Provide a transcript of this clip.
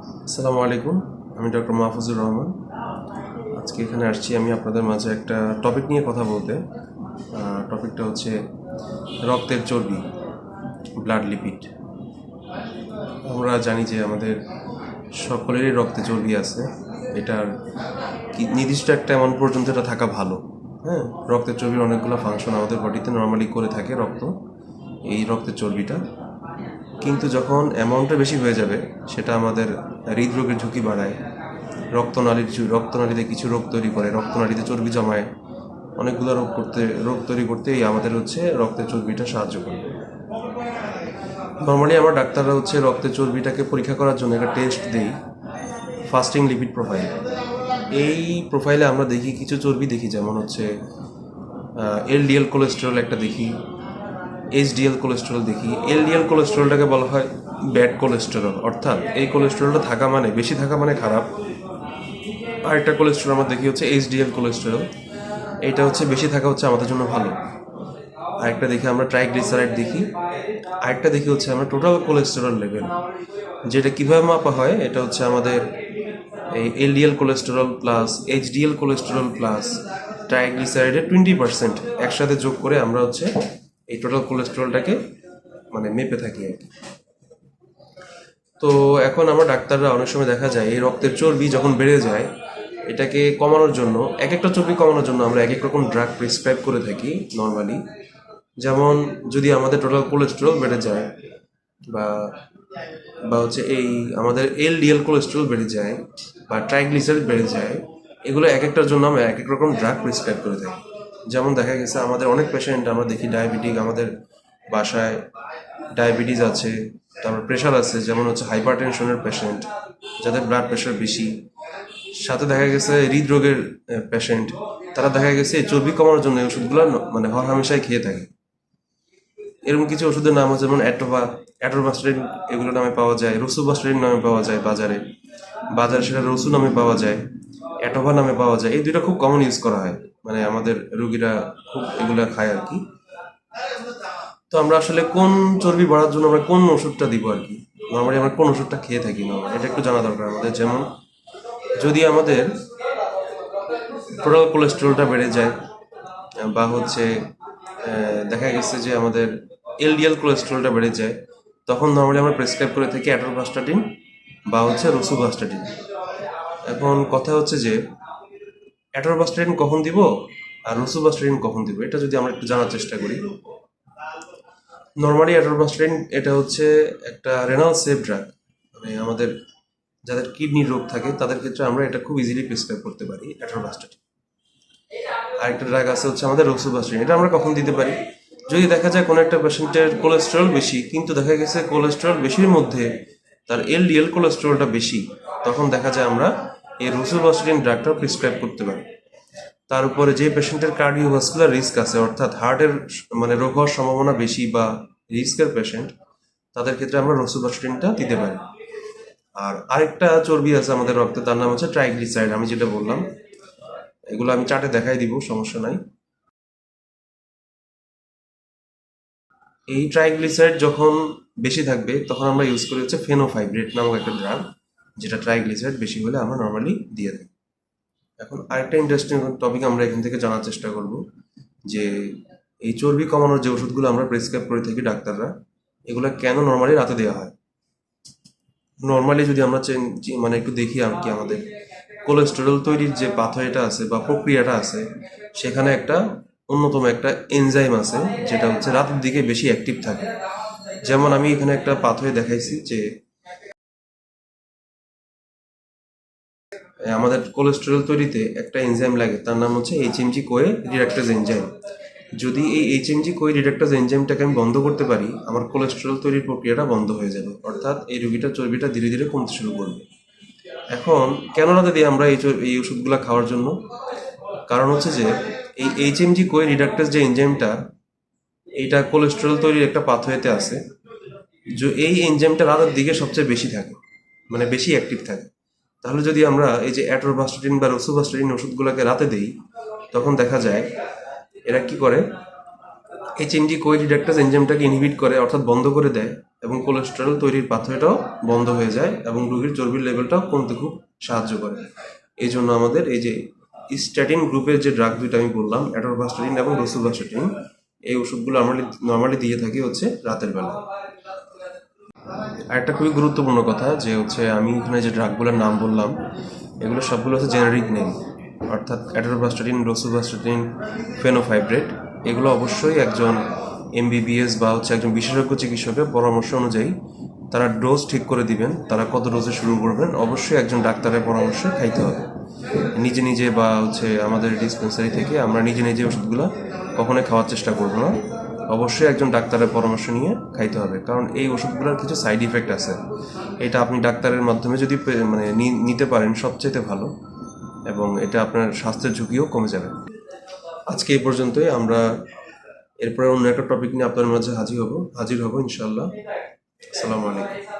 আসসালামু আলাইকুম। আমি ডক্টর মাহফুজুর রহমান। আজকে এখানে আসছি আমি আপনাদের মাঝে একটা টপিক নিয়ে কথা বলতে। টপিকটা হচ্ছে রক্তের চর্বি, ব্লাড লিপিড। আমরা জানি যে আমাদের সকলেরই রক্তে চর্বি আছে। এটার কি নির্দিষ্ট একটা এমন পর্যন্ত এটা থাকা ভালো। হ্যাঁ, রক্তের চর্বির অনেকগুলো ফাংশন আমাদের বডিতে নর্মালি করে থাকে এই রক্তের চর্বিটা। কিন্তু যখন অ্যামাউন্টটা বেশি হয়ে যাবে সেটা আমাদের হৃদরোগের ঝুঁকি বাড়ায়, রক্তনালীতে কিছু রোগ তৈরি করে, রক্তনালীতে চর্বি জমায়, অনেকগুলো রোগ তৈরি করতেই আমাদের রক্তের চর্বিটা সাহায্য করে। নর্মালি আমরা ডাক্তাররা রক্তের চর্বিটাকে পরীক্ষা করার জন্য একটা টেস্ট দিই, ফাস্টিং লিপিড প্রোফাইল। এই প্রোফাইলে আমরা দেখি কিছু চর্বি দেখি, যেমন এলডিএল কোলেস্টেরল একটা দেখি, এইচডিএল কোলেস্টেরল দেখি। এলডিএল কোলেস্টেরলটাকে বলা হয় ব্যাড কোলেস্টেরল, অর্থাৎ এই কোলেস্টেরলটা বেশি থাকা মানে খারাপ। আরেকটা কোলেস্টেরল আমরা দেখি এইচডিএল কোলেস্টেরল, এইটা বেশি থাকা আমাদের জন্য ভালো। আরেকটা দেখি আমরা ট্রাইগ্লিসারাইড দেখি। আরেকটা দেখি আমরা টোটাল কোলেস্টেরল লেভেল, যেটা কীভাবে মাপা হয়, এটা আমাদের এই LDL cholesterol plus HDL cholesterol plus ট্রাইগ্লিসারাইডের 20% একসাথে যোগ করে আমরা এই টোটাল কোলেস্টেরলটাকে মেপে থাকি আর কি। তো এখন আমরা ডাক্তাররা অনেক সময় দেখা যায় এই রক্তের চর্বি যখন বেড়ে যায়, এটাকে কমানোর জন্য, এক একটা চর্বি কমানোর জন্য আমরা এক এক রকম ড্রাগ প্রেসক্রাইব করে থাকি নর্মালি। যেমন যদি আমাদের টোটাল কোলেস্টেরল বেড়ে যায়, বা বা এই আমাদের এলডিএল কোলেস্টেরল বেড়ে যায়, বা ট্রাইগ্লিসারাইড বেড়ে যায়, এগুলো এক একটার জন্য আমরা এক এক রকম ড্রাগ প্রেসক্রাইব করে থাকি। যেমন দেখা গেছে আমাদের অনেক পেশেন্ট আমরা দেখি ডায়াবেটিক, আমাদের বাসায় ডায়াবেটিস আছে, তারপর প্রেশার আছে, যেমন হাইপার টেনশনের পেশেন্ট, যাদের ব্লাড প্রেশার বেশি, সাথে দেখা গেছে হৃদরোগের পেশেন্ট, তারা দেখা গেছে এই চর্বি কমানোর জন্য এই ওষুধগুলো হরহামেশাই খেয়ে থাকে। এরকম কিছু ওষুধের নাম আছে যেমন অ্যাটোরবাস্টাটিন, এগুলো নামে পাওয়া যায়, রসুবাস্টাটিন নামে পাওয়া যায় বাজারে সেটা রসু নামে পাওয়া যায়, অ্যাটোভা নামে পাওয়া যায়। এই দুইটা খুব কমন ইউজ করা হয়, আমাদের রোগীরা খুব এগুলা খায় আর কি। তো আমরা আসলে কোন চর্বি বাড়ার জন্য আমরা কোন ওষুধটা দিব আর কি, নর্মালি আমরা কোন ওষুধটা খেয়ে থাকি নর্মালি, এটা একটু জানা দরকার আমাদের। যেমন যদি আমাদের টোটাল কোলেস্টেরলটা বেড়ে যায়, বা দেখা গেছে যে আমাদের এলডিএল কোলেস্টেরলটা বেড়ে যায়, তখন নর্মালি আমরা প্রেসক্রাইব করে থাকি অ্যাটোরভাস্টাটিন বা রসুভাস্টাটিন। এখন কথা যে অ্যাটোরভাস্টাটিন কখন দিব আর রসুভাস্টাটিন কখন দিব, এটা যদি আমরা একটু জানার চেষ্টা করি। নর্মালি অ্যাটোরভাস্টাটিন এটা একটা রেনাল সেফ ড্রাগ, আমাদের যাদের কিডনির রোগ থাকে তাদের ক্ষেত্রে আমরা এটা খুব ইজিলি প্রেসক্রাইব করতে পারি অ্যাটোরভাস্টাটিন। আরেকটা ড্রাগ আছে আমাদের রসুভাস্টাটিন, এটা আমরা কখন দিতে পারি, যদি দেখা যায় কোনো একটা পেশেন্টের কোলেস্টেরল বেশি, কিন্তু দেখা গেছে কোলেস্টেরল বেশির মধ্যে তার এলডিএল কোলেস্টেরলটা বেশি, তখন দেখা যায় আমরা এই রসুভাস্টাটিন ড্রাগটা প্রেসক্রাইব করতে পারি। তার উপরে যে পেশেন্টের কার্ডিওভাস্কুলার রিস্ক আছে, অর্থাৎ হার্টের রোগ হওয়ার সম্ভাবনা বেশি বা রিস্কের পেশেন্ট, তাদের ক্ষেত্রে আমরা রসুভাস্টাটিনটা দিতে পারি। আর আরেকটা চর্বি আছে আমাদের রক্তে, তার নাম ট্রাইগ্লিসারাইড। আমি যেটা বললাম, এগুলো আমি চার্টে দেখাই দিব, সমস্যা নাই। এই ট্রাইগ্লিসারাইড যখন বেশি থাকবে তখন আমরা ইউজ করি ফেনোফাইব্রেট নামক একটা ড্রাগ, যেটা ট্রাইগ্লিসারাইড বেশি হলে আমরা নর্মালি দিয়ে দিই। এখন আরেকটা ইন্টারেস্টিং টপিক আমরা এখান থেকে জানার চেষ্টা করব, যে এই চর্বি কমানোর যে ওষুধগুলো আমরা প্রেসক্রাইব করে থাকি ডাক্তাররা, এগুলো কেন নর্মালি রাতে দেওয়া হয়। নর্মালি যদি আমরা একটু দেখি আর কি, আমাদের কোলেস্টেরল তৈরির যে পাথওয়েটা আছে বা প্রক্রিয়াটা আছে, সেখানে একটা অন্যতম একটা এনজাইম আছে যেটা রাতের দিকে বেশি অ্যাক্টিভ থাকে। যেমন আমি এখানে একটা পাথওয়ে দেখাইছি, যে আমাদের কোলেস্টেরল তৈরিতে একটা এনজাইম লাগে, তার নাম এইচএমজি কোয়ে রিডাক্টাজ এনজাইম। যদি এই এইচএমজি কোয়ে রিডাক্টাজ এনজাইমটাকে আমি বন্ধ করতে পারি, আমার কোলেস্টেরল তৈরির প্রক্রিয়াটা বন্ধ হয়ে যাবে, অর্থাৎ এই রোগীটার চর্বিটা ধীরে ধীরে কমতে শুরু করবে। এখন কেন রাতে দিই আমরা এই ওষুধগুলো খাওয়ার জন্য, কারণ যে এই এইচএমজি কোয়ে রিডাক্টাস যে এনজাইমটা, এইটা কোলেস্টেরল তৈরির একটা পাথওয়েতে আছে, যে এই এনজাইমটা রাতের দিকে সবচেয়ে বেশি থাকে, বেশি অ্যাক্টিভ থাকে। তাহলে যদি আমরা এই যে অ্যাটোরভাস্টাটিন বা রসুভাস্টাটিন ওষুধগুলোকে রাতে দিই, তখন দেখা যায় এরা কি করে, এইচএমজি কোএডিডাক্টাস এনজাইমটাকে ইনহিবিট করে, অর্থাৎ বন্ধ করে দেয়, এবং কোলেস্টেরল তৈরির পাথওয়েটাও বন্ধ হয়ে যায় এবং রোগীর চর্বির লেভেলটাও কমতে খুব সাহায্য করে। এই জন্য আমাদের এই যে স্ট্যাটিন গ্রুপের যে ড্রাগ দুইটা আমি বললাম, অ্যাটরভাস্টাটিন এবং রসুভাস্টাটিন, এই ওষুধগুলো নর্মালি দিয়ে থাকি হচ্ছে রাতের বেলা। আর একটা খুবই গুরুত্বপূর্ণ কথা যে হচ্ছে আমি এখানে যে ড্রাগগুলোর নাম বললাম এগুলো সবগুলো হচ্ছে জেনারিক নেম, অর্থাৎ অ্যাটরভাস্টাটিন, রসুভাস্টাটিন, ফেনোফাইব্রেট, এগুলো অবশ্যই একজন এমবিবিএস বা হচ্ছে একজন বিশেষজ্ঞ চিকিৎসকের পরামর্শ অনুযায়ী তারা ডোজ ঠিক করে দিবেন, তারা কত ডোজে শুরু করবেন, অবশ্যই একজন ডাক্তারের পরামর্শে খাইতে হবে। নিজে নিজে বা হচ্ছে আমাদের ডিসপেন্সারি থেকে আমরা নিজে নিজে ওষুধগুলো কখনোই খাওয়ার চেষ্টা করব না, অবশ্যই একজন ডাক্তারের পরামর্শ নিয়ে খাইতে হবে, কারণ এই ওষুধগুলোর কিছু সাইড ইফেক্ট আছে। এটা আপনি ডাক্তারের মাধ্যমে যদি মানে নিতে পারেন সবচেয়ে ভালো, এবং এটা আপনার স্বাস্থ্যের ঝুঁকিও কমে যাবে। আজকে এই পর্যন্তই। আমরা এরপরে অন্য একটা টপিক নিয়ে আপনার মাঝে হাজির হব ইনশাআল্লাহ। আসসালামু আলাইকুম।